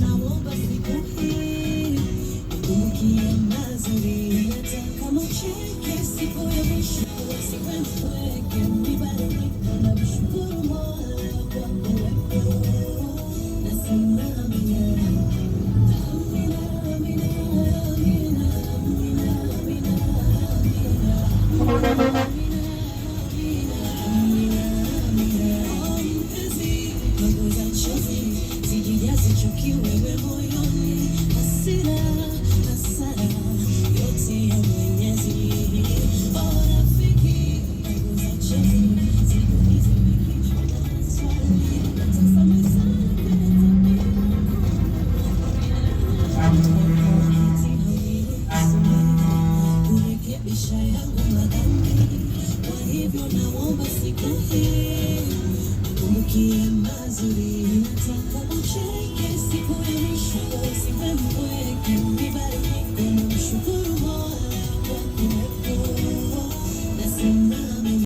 naomba siku hii ukumbukie mazuri, hata kama ucheke siku ya mwisho, usiwe mpweke, umebadilika na mshukuru Mola kwa kuwepo. Nasema amina, amina, amina, amina, amina, amina, amina. Chuki wewe moyoni, hasira, hasara, yote ya Mwenyezi. Oh rafiki, punguza chozi, siku hizi nikichwa na swali, natazama sana kwenye kurekebisha yangu madhambi. Kwa hivyo naomba siku hii ukumbukie mazuri, nataka ucheke siku ya mwisho, usiwe mpweke, umebadilika na mshukuru